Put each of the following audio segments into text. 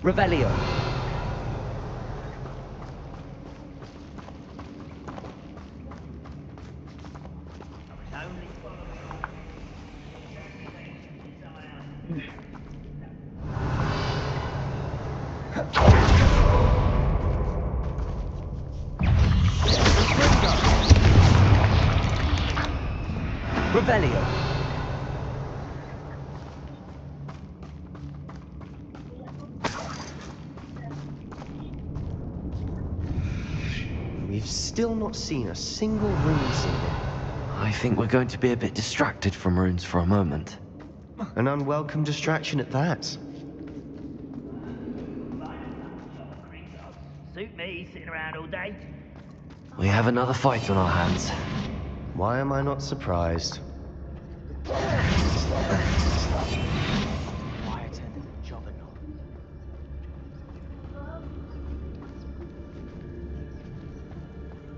Revelio. Revelio. We've still not seen a single rune symbol. I think we're going to be a bit distracted from runes for a moment. An unwelcome distraction at that. Suit me, sitting around all day. We have another fight on our hands. Why am I not surprised?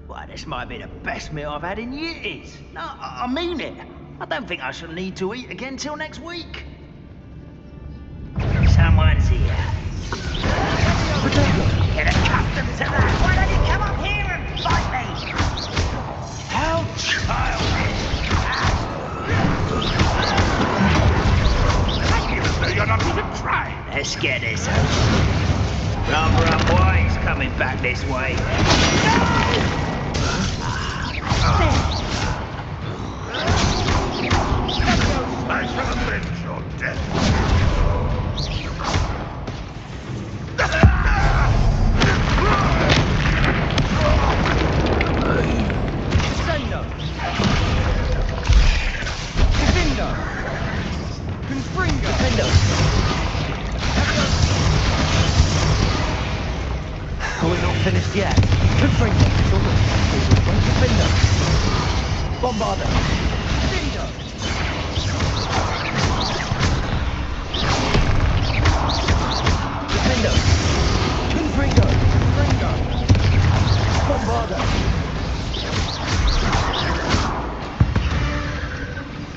Why, this might be the best meal I've had in years. No, I mean it. I don't think I shall need to eat again till next week. Someone's here. Get accustomed to that. Why don't you come up here and fight me? How childish. You're not even trying. Let's get this over. Run, boy. He's coming back this way. I shall avenge your death. Sendo. Defendo. Confringo. Defendo. We're not finished yet. Confringo. Defendo. Bombardo. Defendo. Defendo. Confringo. Confringo. Bombardo.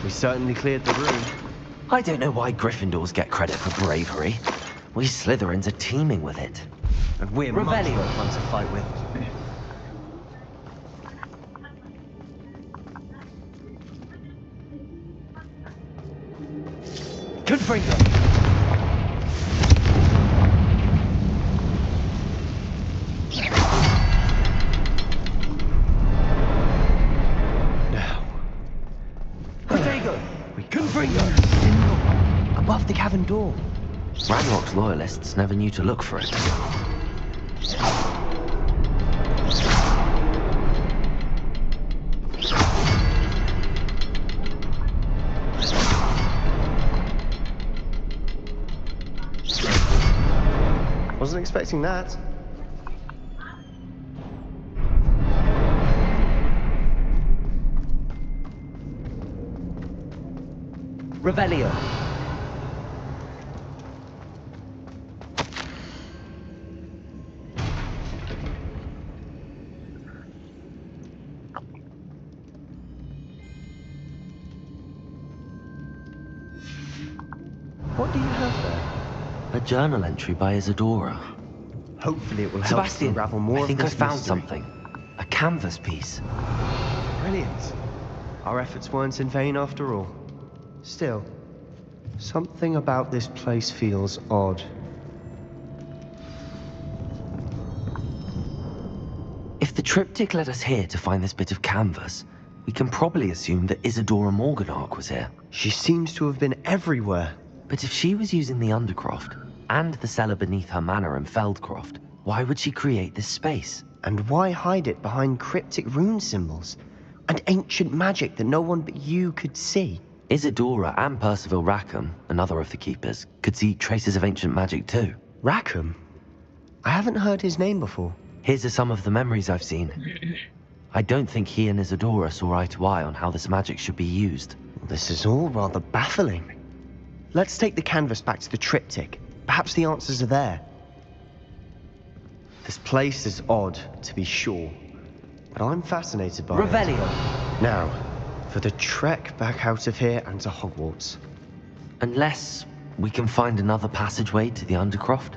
We certainly cleared the room. I don't know why Gryffindors get credit for bravery. We Slytherins are teeming with it. And we're much Revelio. more fun to fight with. Confringo. Now, Protego. Confringo. Above the cavern door. Ranrock's loyalists never knew to look for it. wasn't expecting that. Revelio. What do you have there? A journal entry by Isadora. Hopefully it will help us Sebastian, unravel more I of think I this found mystery. something. A canvas piece. Brilliant. Our efforts weren't in vain after all. Still, something about this place feels odd. If the triptych led us here to find this bit of canvas, we can probably assume that Isadora Morganach was here. She seems to have been everywhere. But if she was using the Undercroft, and the cellar beneath her manor in Feldcroft, Why would she create this space? And why hide it behind cryptic rune symbols and ancient magic that no one but you could see? Isadora and Percival Rackham, another of the Keepers, could see traces of ancient magic too. Rackham? I haven't heard his name before. Here's some of the memories I've seen. I don't think he and Isadora saw eye to eye on how this magic should be used. This is all rather baffling. Let's take the canvas back to the triptych. Perhaps the answers are there. This place is odd, to be sure, but I'm fascinated by Revelio. it. Now, for the trek back out of here and to Hogwarts. Unless we can find another passageway to the Undercroft.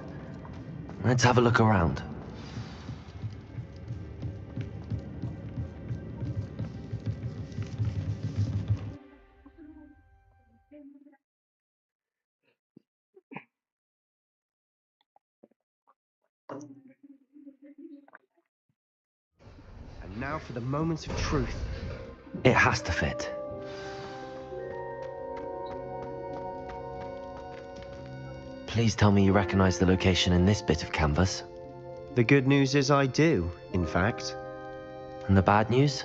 Let's have a look around. And now for the moment of truth. It has to fit. Please tell me you recognize the location in this bit of canvas. The good news is I do, in fact. And the bad news?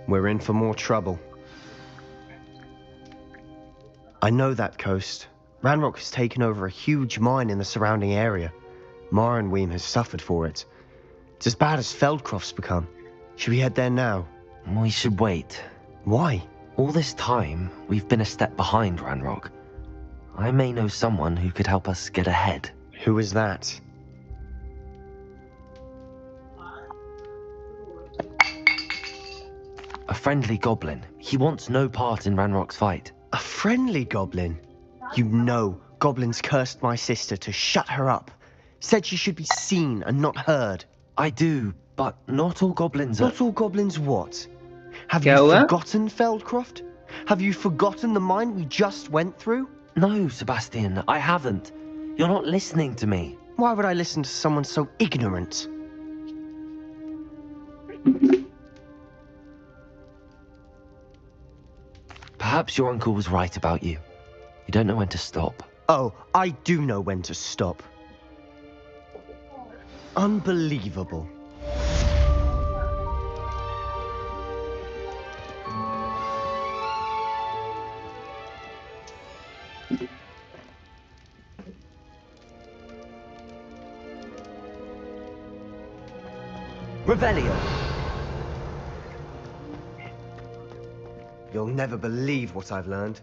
We're in for more trouble. I know that coast. Ranrock has taken over a huge mine in the surrounding area. Marrenweem has suffered for it. It's as bad as Feldcroft's become. Should we head there now? We should wait. Why? All this time, we've been a step behind Ranrock. I may know someone who could help us get ahead. Who is that? A friendly goblin. He wants no part in Ranrock's fight. A friendly goblin? You know, goblins cursed my sister to shut her up. Said she should be seen and not heard. I do, but not all goblins are... Not all goblins what? Have you forgotten Feldcroft? Have you forgotten the mine we just went through? No, Sebastian, I haven't. You're not listening to me. Why would I listen to someone so ignorant? Perhaps your uncle was right about you. You don't know when to stop. Oh, I do know when to stop. Unbelievable. Revelio. You'll never believe what I've learned.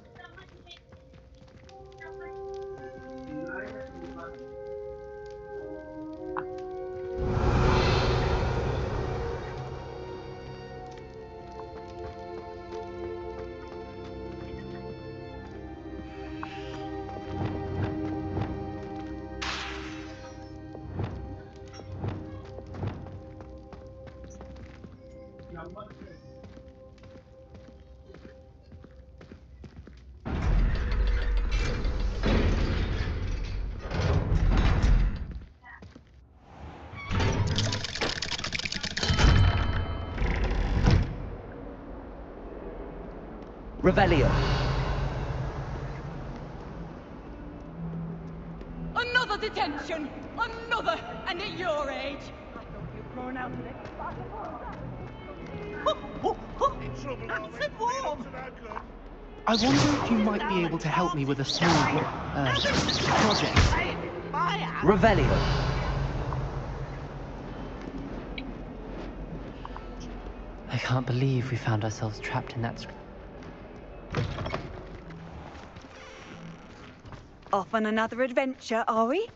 Revelio. Another detention! Another! And at your age! I thought you'd grown out of it. That's warm! I wonder if you might be able to help me with a small project. Revelio. I can't believe we found ourselves trapped in that... Off on another adventure, are we?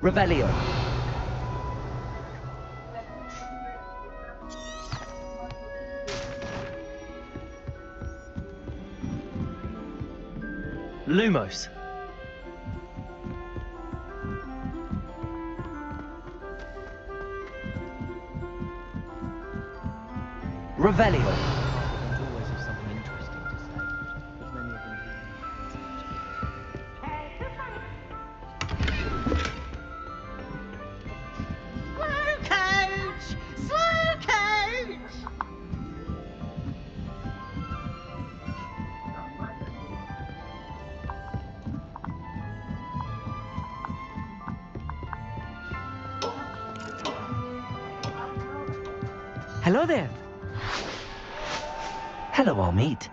Revelio. Lumos. Revelio. Always have something interesting to say, but many of them Slow coach! Slow coach! Hello there. Hello, Armeet.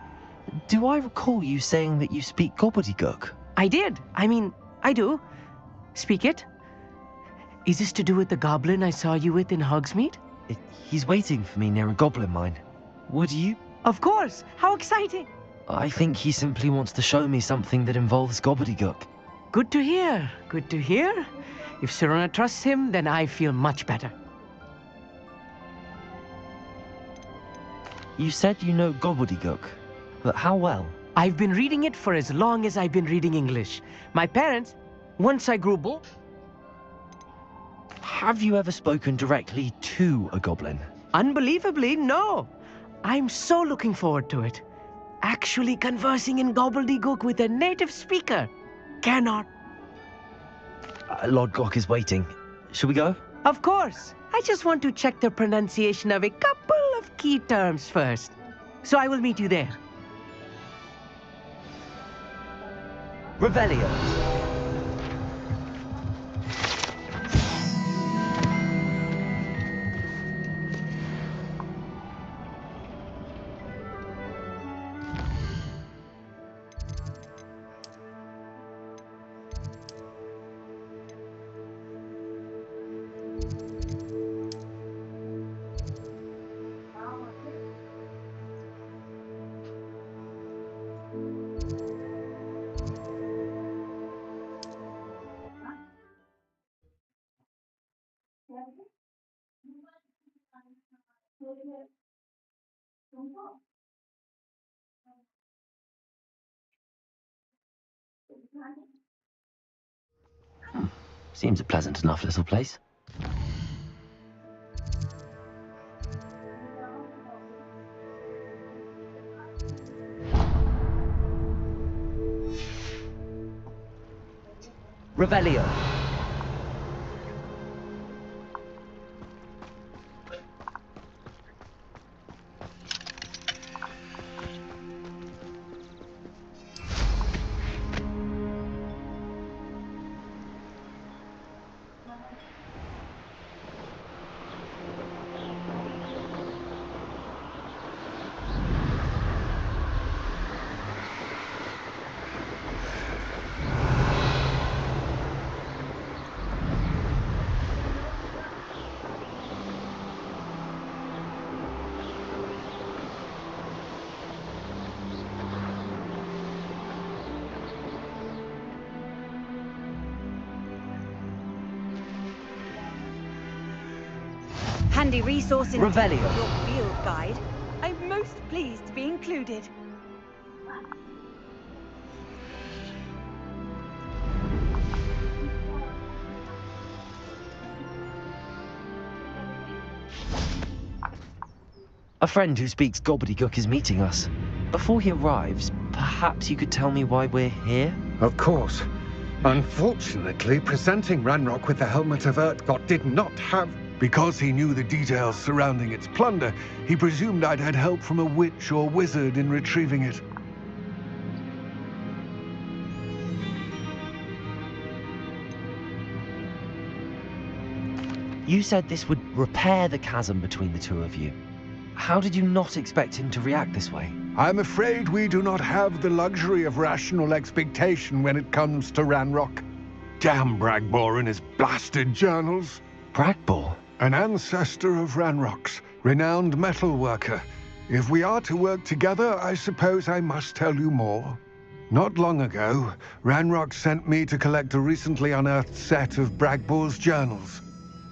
Do I recall you saying that you speak gobbledygook? I did. I do. Speak it. Is this to do with the goblin I saw you with in Hogsmeade? He's waiting for me near a goblin mine. Would you? Of course. How exciting. I think he simply wants to show me something that involves gobbledygook. Good to hear. Good to hear. If Sirona trusts him, then I feel much better. You said you know gobbledygook, but how well? I've been reading it for as long as I've been reading English. My parents, once I grew bold... Have you ever spoken directly to a goblin? Unbelievably, no. I'm so looking forward to it. Actually conversing in gobbledygook with a native speaker. Cannot. Lord Glock is waiting. Shall we go? Of course. I just want to check the pronunciation of a couple of key terms first. So I will meet you there. Revelio. Seems a pleasant enough little place. Revelio. Handy resource in Revelio. your field guide. I'm most pleased to be included. A friend who speaks gobbledygook is meeting us. Before he arrives, perhaps you could tell me why we're here? Of course. Unfortunately, presenting Ranrock with the Helmet of Urtkot did not have... Because he knew the details surrounding its plunder, he presumed I'd had help from a witch or wizard in retrieving it. You said this would repair the chasm between the two of you. How did you not expect him to react this way? I'm afraid we do not have the luxury of rational expectation when it comes to Ranrock. Damn Bragbor and his blasted journals. Bragbor? An ancestor of Ranrock's, renowned metal worker. If we are to work together, I suppose I must tell you more. Not long ago, Ranrock sent me to collect a recently unearthed set of Bragbor's journals.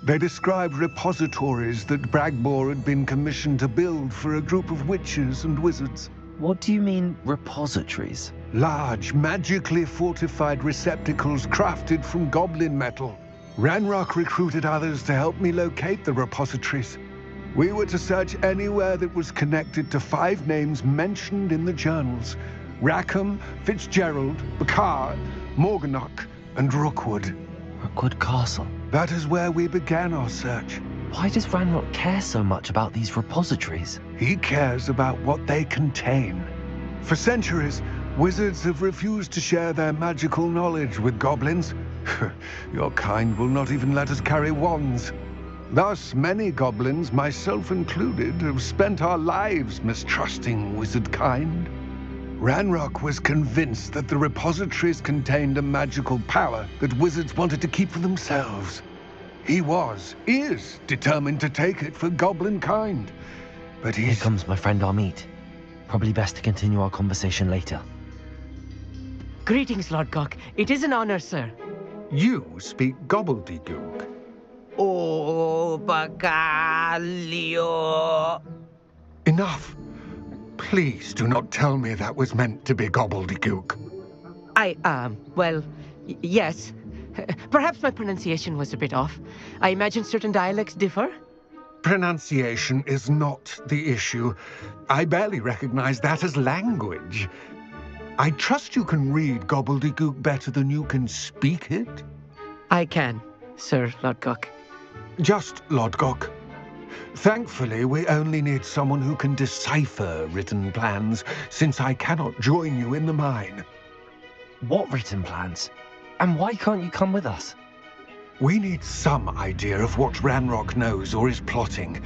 They described repositories that Bragbor had been commissioned to build for a group of witches and wizards. What do you mean, repositories? Large, magically fortified receptacles crafted from goblin metal. Ranrock recruited others to help me locate the repositories. We were to search anywhere that was connected to 5 names mentioned in the journals: Rackham, Fitzgerald, Bacard, Morganach, and Rookwood. Rookwood Castle. That is where we began our search. Why does Ranrock care so much about these repositories? He cares about what they contain. For centuries, wizards have refused to share their magical knowledge with goblins. Your kind will not even let us carry wands. Thus, many goblins, myself included, have spent our lives mistrusting wizard kind. Ranrock was convinced that the repositories contained a magical power that wizards wanted to keep for themselves. He is determined to take it for goblin kind. But Here comes my friend Amit. Probably best to continue our conversation later. Greetings, Lord Gok. It is an honor, sir. You speak gobbledygook. Oh, Bacalio. Enough. Please do not tell me that was meant to be gobbledygook. Well, yes. Perhaps my pronunciation was a bit off. I imagine certain dialects differ. Pronunciation is not the issue. I barely recognize that as language. I trust you can read gobbledygook better than you can speak it? I can, Sir Lord Gok. Just Lord Gok. Thankfully, we only need someone who can decipher written plans, since I cannot join you in the mine. What written plans? And why can't you come with us? We need some idea of what Ranrock knows or is plotting.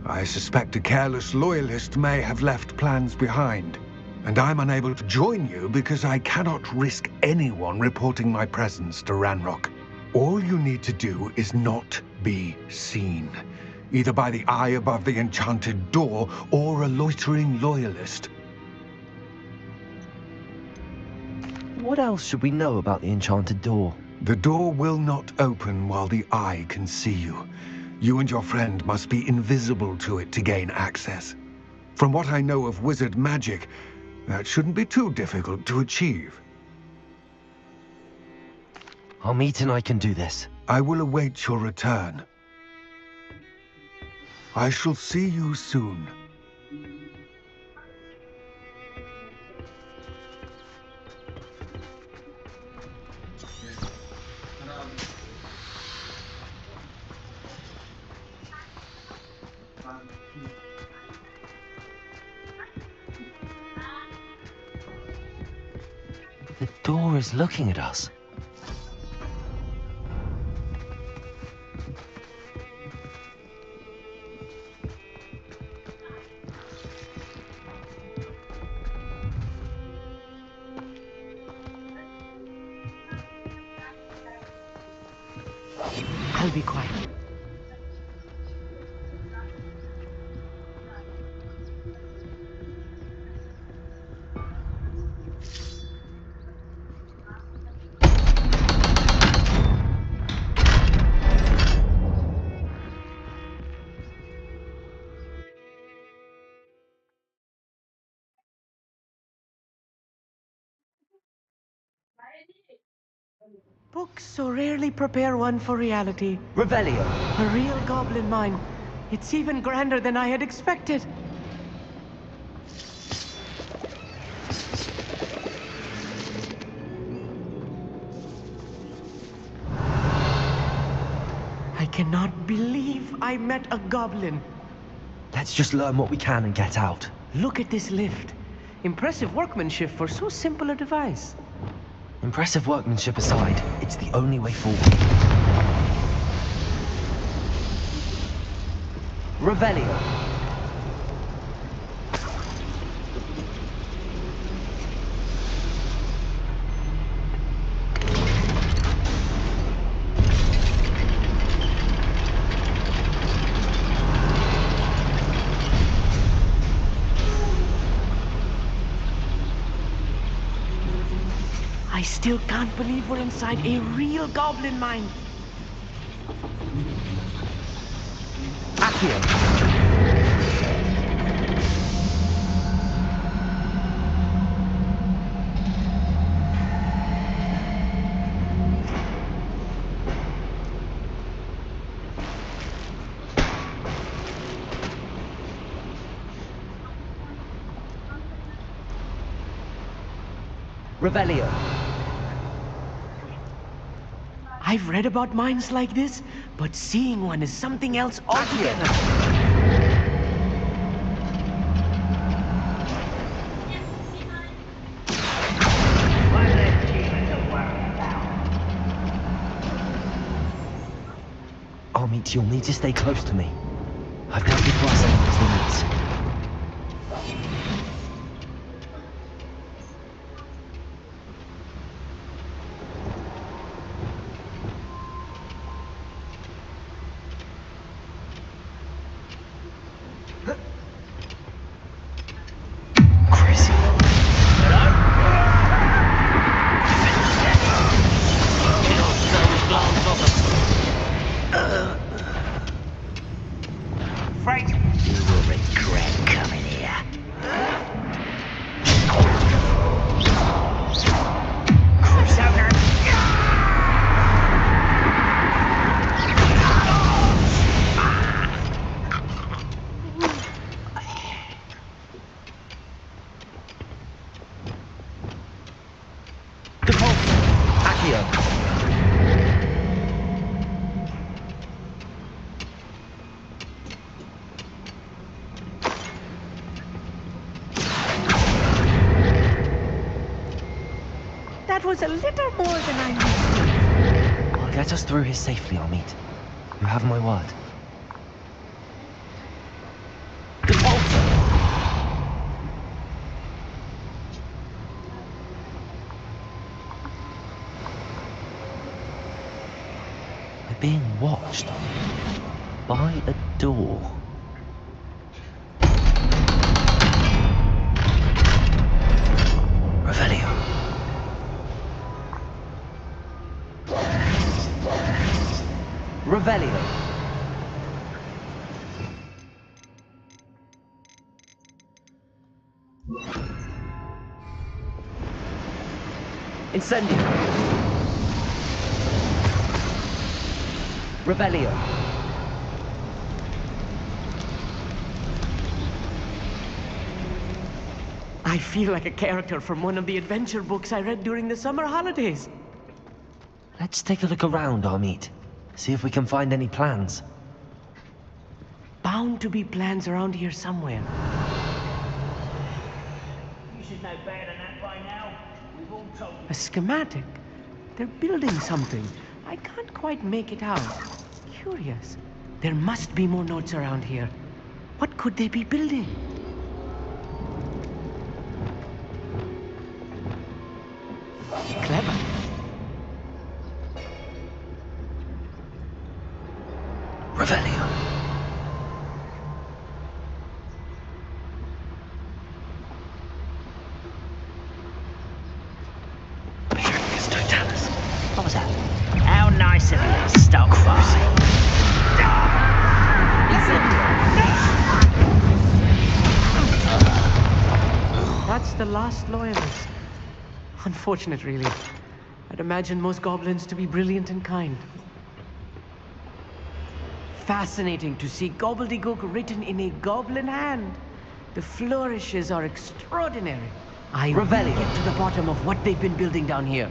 I suspect a careless loyalist may have left plans behind. And I'm unable to join you because I cannot risk anyone reporting my presence to Ranrock. All you need to do is not be seen, either by the eye above the enchanted door or a loitering loyalist. What else should we know about the enchanted door? The door will not open while the eye can see you. You and your friend must be invisible to it to gain access. From what I know of wizard magic, that shouldn't be too difficult to achieve. Amit and I can do this. I will await your return. I shall see you soon. The door is looking at us. I'll be quiet. Books so rarely prepare one for reality. Revelio. A real goblin mine. It's even grander than I had expected. I cannot believe I met a goblin. Let's just learn what we can and get out. Look at this lift. Impressive workmanship for so simple a device. Impressive workmanship aside, it's the only way forward. Revelio. I still can't believe we're inside a real goblin mine. Accio. Revelio. I've read about mines like this, but seeing one is something else altogether. Armit, you'll need to stay close to me. I've got big glass enemies limits. Frank, you will regret coming here. Crusader! That was a little more than I'm used to. I'll get us through here safely, Armit. You have my word. We're being watched by a door. Revelio. Revelio. Incendio. Revelio. I feel like a character from one of the adventure books I read during the summer holidays. Let's take a look around, Armit. See if we can find any plans. Bound to be plans around here somewhere. You should know better than that by now. We've all told you. A schematic. They're building something. I can't quite make it out. Curious. There must be more notes around here. What could they be building? Clever. Revelio. What was that? How nice of you to stop by. That's the last loyalist. Unfortunate, really. I'd imagine most goblins to be brilliant and kind. Fascinating to see gobbledygook written in a goblin hand. The flourishes are extraordinary. I will get to the bottom of what they've been building down here.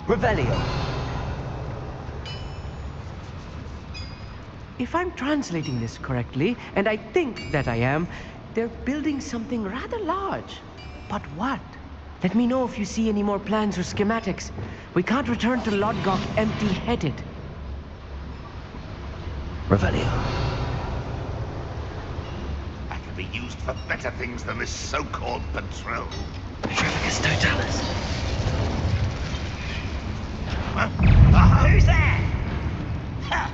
Revelio. If I'm translating this correctly, and I think that I am, they're building something rather large. But what? Let me know if you see any more plans or schematics. We can't return to Lodgok empty-headed. Revelio. I could be used for better things than this so-called patrol. Petrificus Totalis. Huh? Who's that? Ha!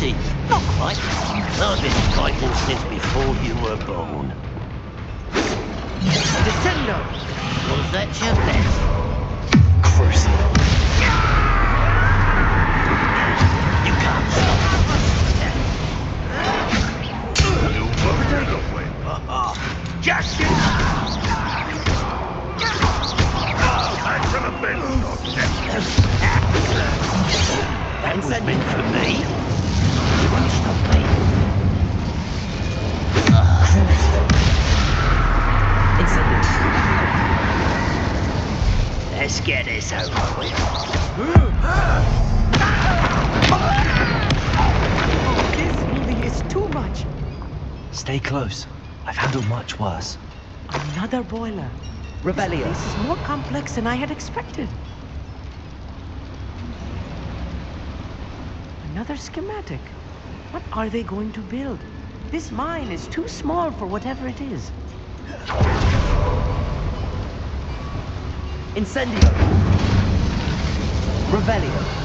party. Not quite. I've been fighting since before you were born. Descendo! Was that your best? Crucible. You can't stop You won't get away. Just you! Back to the bench, That was meant for me. You won't stop me. Let's get this over with. This really is too much. Stay close. I've handled much worse. Another boiler. Revelio. This is more complex than I had expected. Another schematic. What are they going to build? This mine is too small for whatever it is. Incendio. Revelio.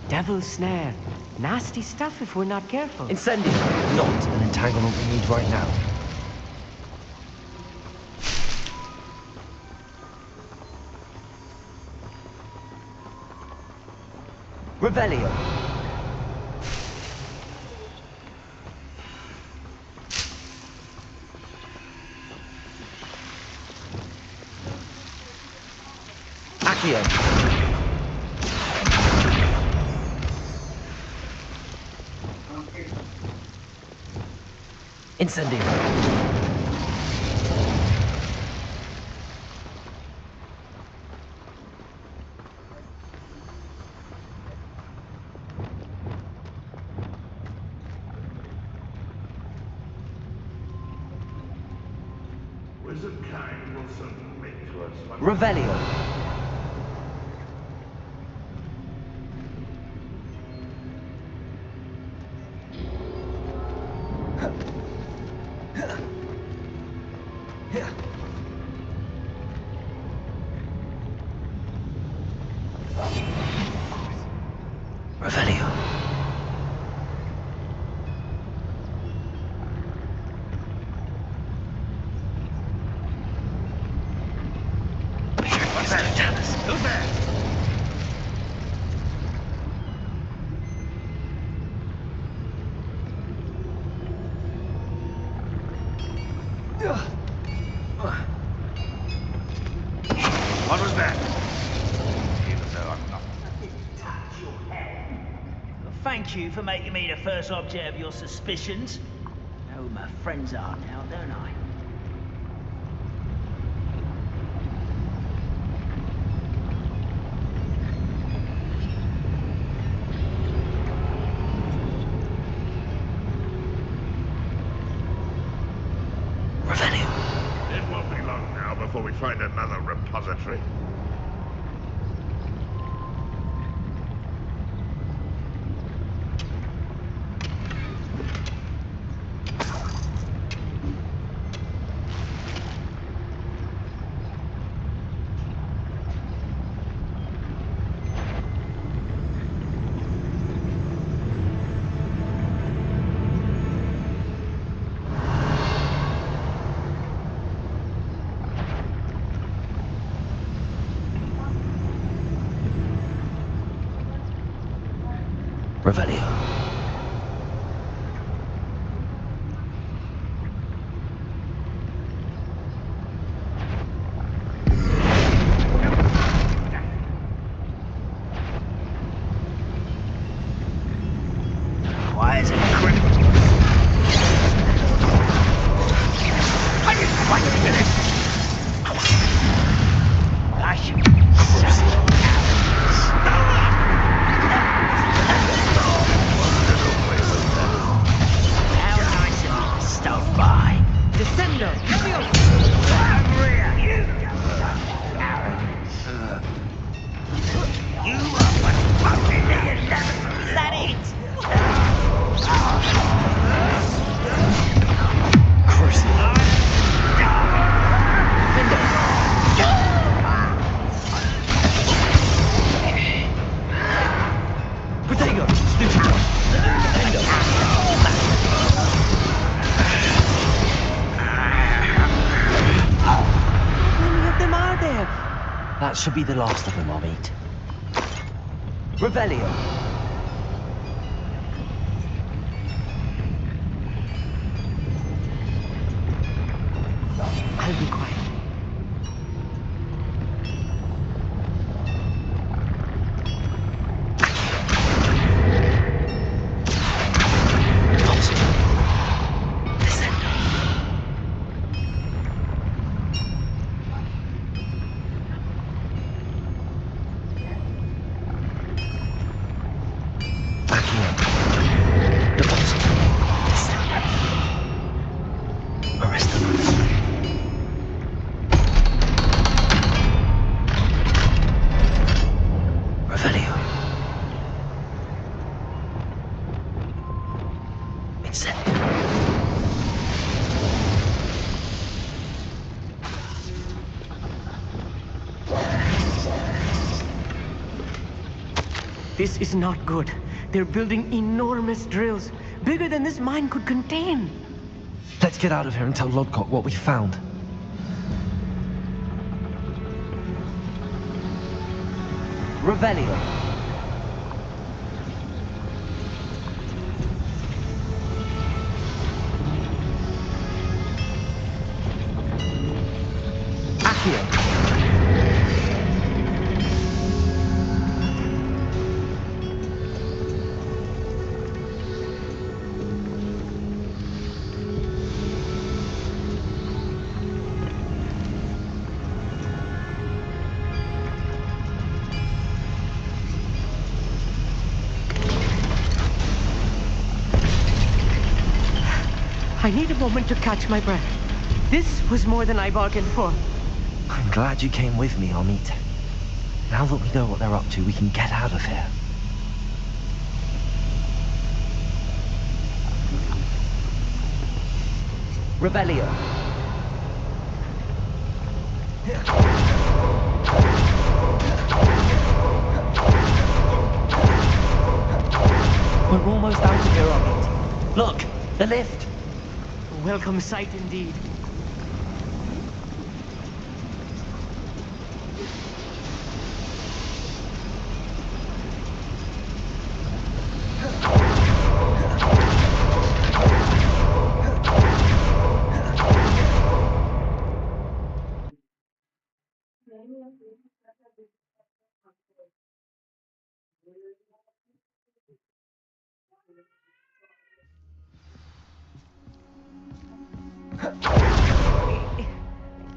Devil's snare. Nasty stuff if we're not careful. Incendio. Not an entanglement we need right now. Revelio. Accio. Incendio. Wizard kind will submit to us. Revelio. Revelio. Who's there? What was that? Seems though I'm not. Well, thank you for making me the first object of your suspicions. I know who my friends are now, don't I? It won't be long now before we find another repository. Revelio. You up and fucking is that it? That should be the last of them, I'll meet. Revelio. I'll be quiet. This is not good. They're building enormous drills, bigger than this mine could contain. Let's get out of here and tell Lodcock what we found. Revelio. Accio. I need a moment to catch my breath. This was more than I bargained for. I'm glad you came with me, Amit. Now that we know what they're up to, we can get out of here. Revelio. We're almost out of here, Amit. Look, the lift. A welcome sight indeed.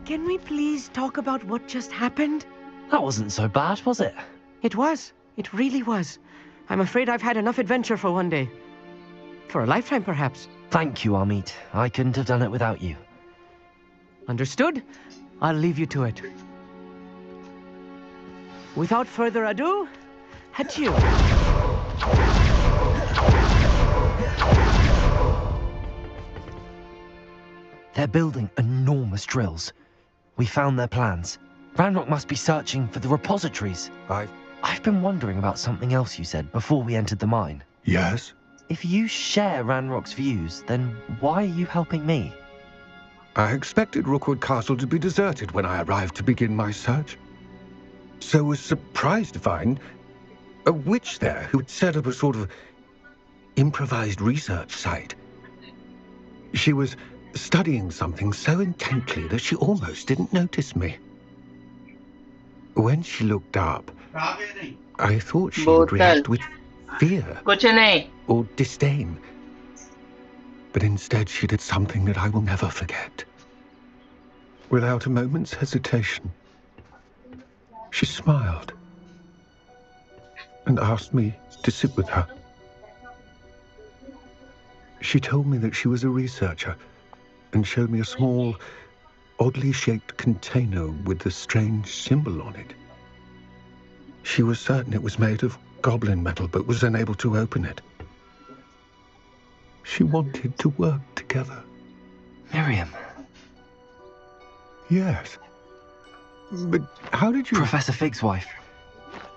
Can we please talk about what just happened? That wasn't so bad, was it? It was. It really was. I'm afraid I've had enough adventure for one day. For a lifetime, perhaps. Thank you, Amit. I couldn't have done it without you. Understood? I'll leave you to it. Without further ado, adieu. They're building enormous drills. We found their plans. Ranrock must be searching for the repositories. I've been wondering about something else you said before we entered the mine. Yes? If you share Ranrock's views, then why are you helping me? I expected Rookwood Castle to be deserted when I arrived to begin my search. So was surprised to find a witch there who had set up a sort of improvised research site. She was studying something so intently that she almost didn't notice me. When she looked up, I thought she would react with fear or disdain. But instead she did something that I will never forget. Without a moment's hesitation, she smiled and asked me to sit with her. She told me that she was a researcher and showed me a small, oddly shaped container with a strange symbol on it. She was certain it was made of goblin metal, but was unable to open it. She wanted to work together. Miriam. Yes. But how did you... Professor Fig's wife.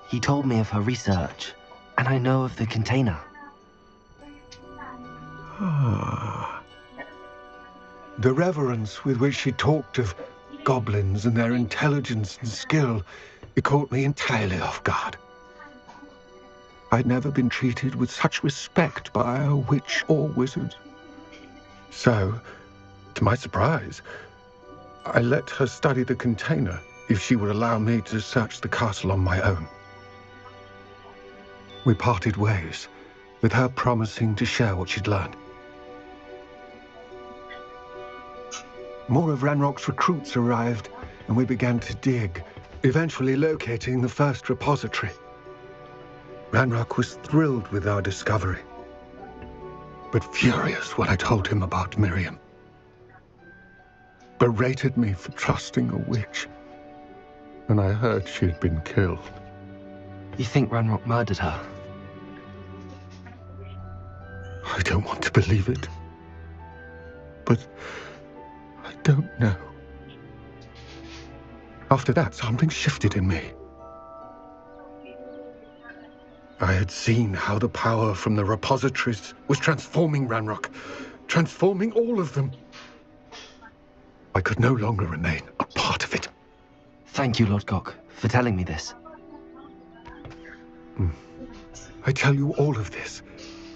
He told me of her research, and I know of the container. Ah. The reverence with which she talked of goblins and their intelligence and skill, it caught me entirely off guard. I'd never been treated with such respect by a witch or wizard. So, to my surprise, I let her study the container if she would allow me to search the castle on my own. We parted ways, with her promising to share what she'd learned. More of Ranrock's recruits arrived, and we began to dig, eventually locating the first repository. Ranrock was thrilled with our discovery, but furious when I told him about Miriam. Berated me for trusting a witch, and I heard she'd been killed. You think Ranrock murdered her? I don't want to believe it, but I don't know. After that, something shifted in me. I had seen how the power from the repositories was transforming Ranrock, transforming all of them. I could no longer remain a part of it. Thank you, Lord Gok, for telling me this. I tell you all of this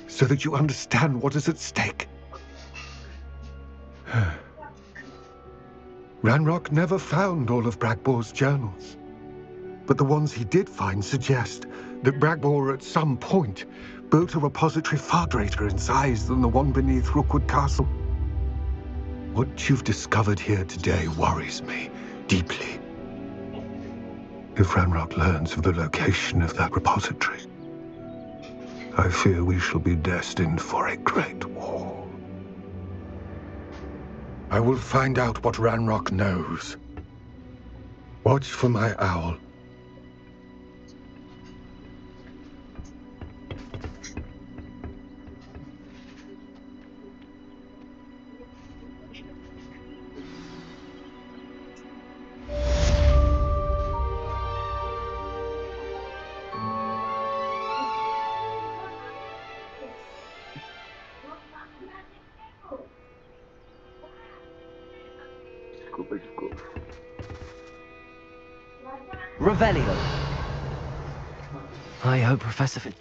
so that you understand what is at stake. Ranrock never found all of Bragbor's journals, but the ones he did find suggest that Bragbor at some point built a repository far greater in size than the one beneath Rookwood Castle. What you've discovered here today worries me deeply. If Ranrock learns of the location of that repository, I fear we shall be destined for a great war. I will find out what Ranrock knows. Watch for my owl. Revelio. I hope Professor Fig...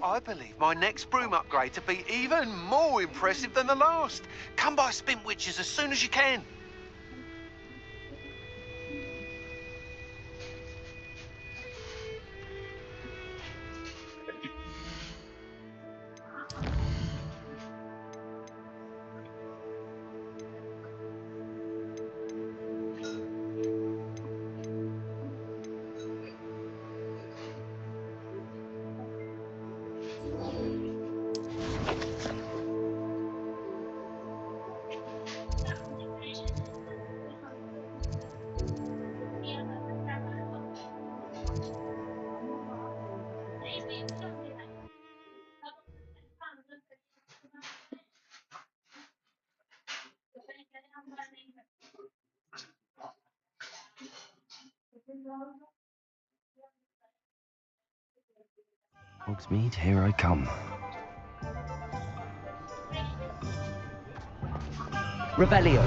I believe my next broom upgrade to be even more impressive than the last. Come by Spin Witches as soon as you can. Hogsmeade, here I come. Revelio.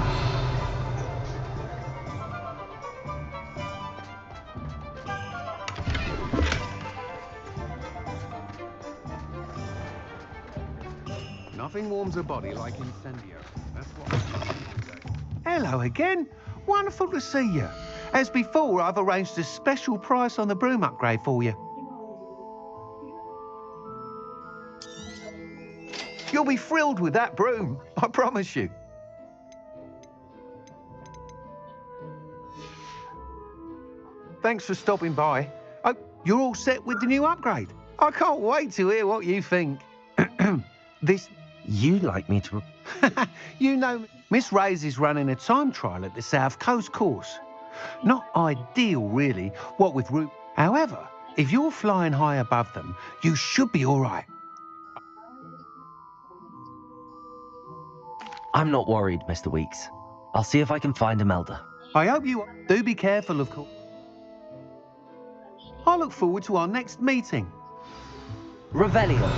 Nothing warms a body like incendio. That's what. Hello again. Wonderful to see you. As before, I've arranged a special price on the broom upgrade for you. You'll be thrilled with that broom, I promise you. Thanks for stopping by. Oh, you're all set with the new upgrade. I can't wait to hear what you think. This... You'd like me to... You know, Miss Ray's is running a time trial at the South Coast course. Not ideal, really, what with route... However, if you're flying high above them, you should be all right. I'm not worried, Mr. Weeks. I'll see if I can find Imelda. I hope you do be careful, of course. I look forward to our next meeting. Revelio.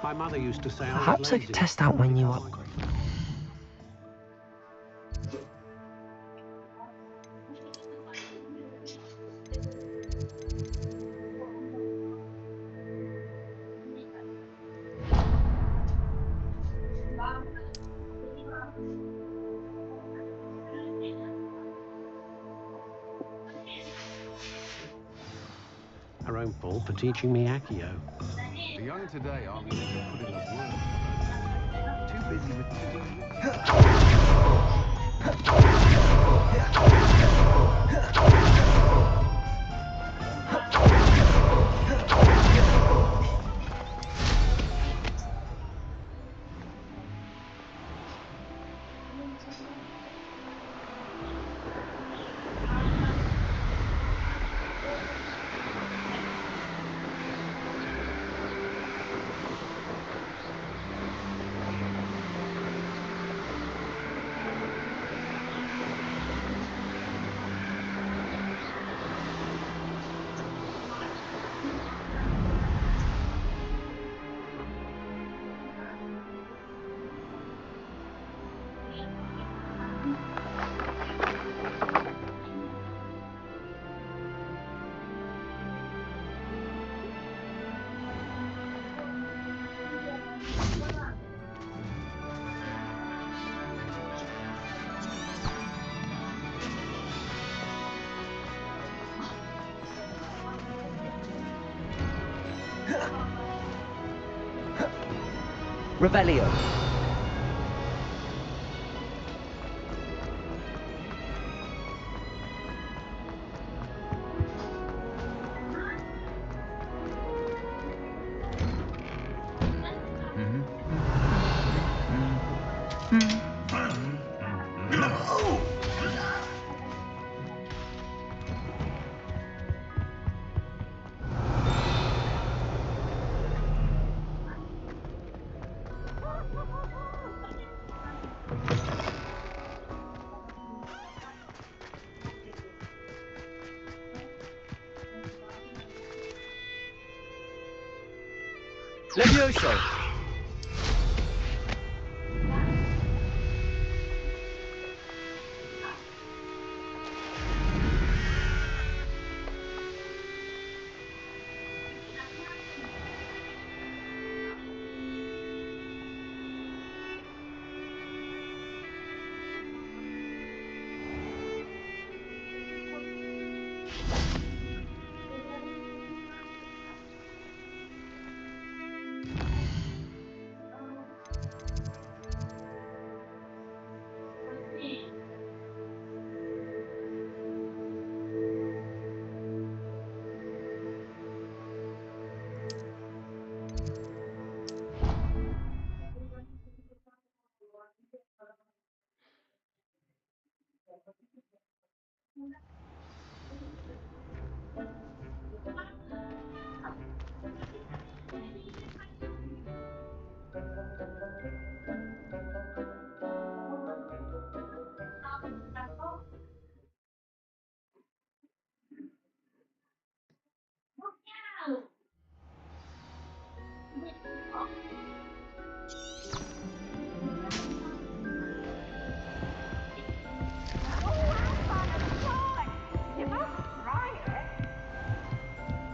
My mother used to say I was Perhaps I lazy. could test out my new upgrade. Her own fault for teaching me Accio. The young today aren't willing to put in the work for those. Too busy with... Revelio. Levioso.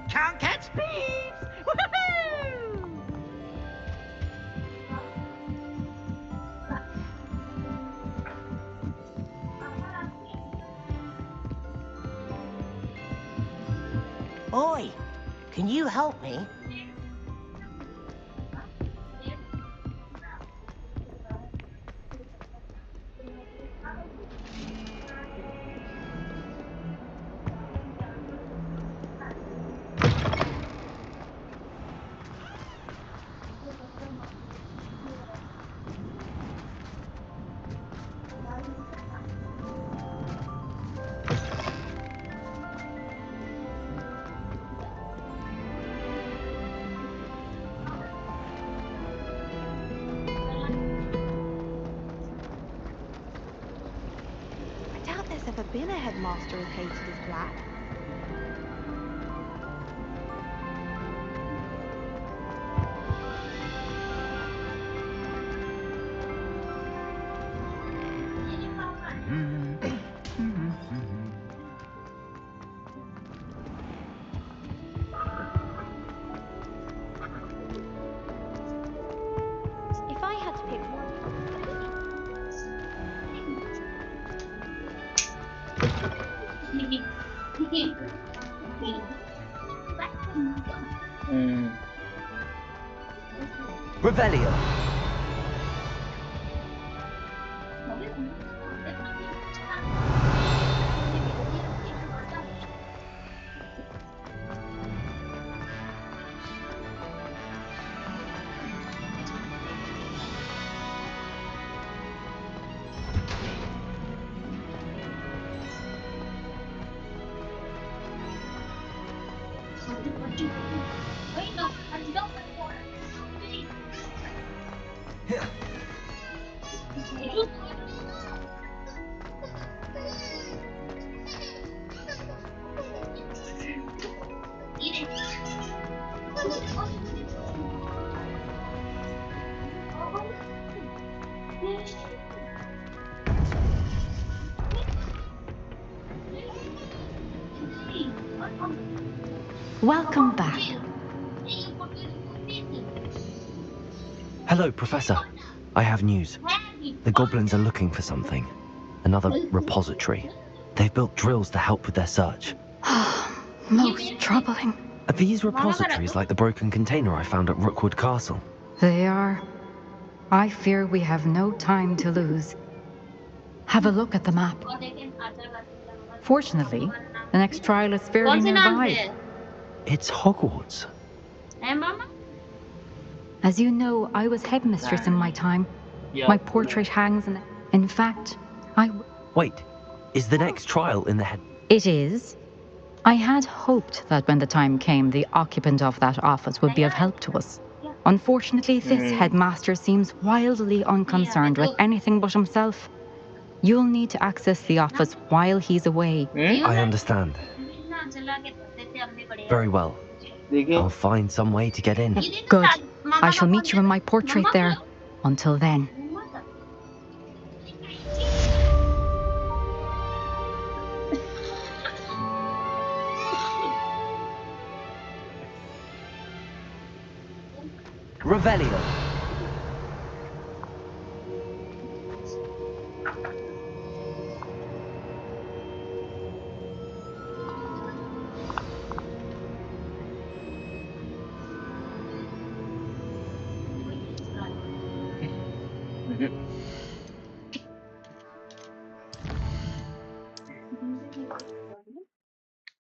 Can't catch thieves! Woohoo! Oi, can you help me? there's ever been a headmaster as hated as Black. If I had to pick one. Revelio. Welcome back. Hello, Professor. I have news. The goblins are looking for something. Another repository. They've built drills to help with their search. Most troubling. Are these repositories like the broken container I found at Rookwood Castle? They are. I fear we have no time to lose. Have a look at the map. Fortunately, the next trial is fairly nearby. It's Hogwarts. As you know, I was headmistress in my time. My portrait hangs in fact, Wait, is the next trial in the head? It is. I had hoped that when the time came, the occupant of that office would be of help to us. Unfortunately, this headmaster seems wildly unconcerned with anything but himself. You'll need to access the office while he's away. I understand. Very well. I'll find some way to get in. Good. I shall meet you in my portrait there. Until then. Revelio.